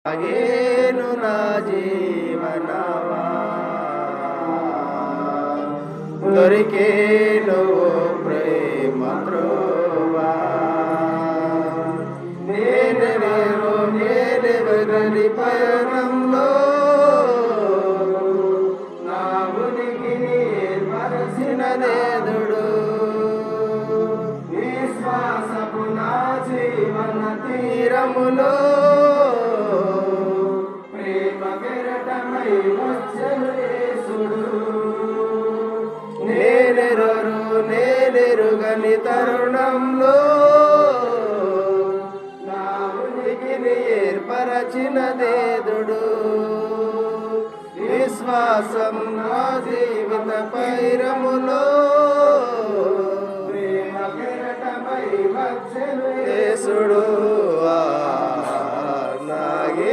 సాగేను నా జీవనమా దొరికేను ప్రేమ త్రోవా నేనెవరి పయనంలో నా ఉనికిని మరచిన నేదుడు విశ్వాసపు నా జీవన తీరములో నేనెరుగని తరుణంలో నా ఉనికిని ఏర్పరచిన దేవుడు విశ్వాసం నా జీవిత పైరములో ప్రేమ కెరటమై వచ్చెను యేసుడు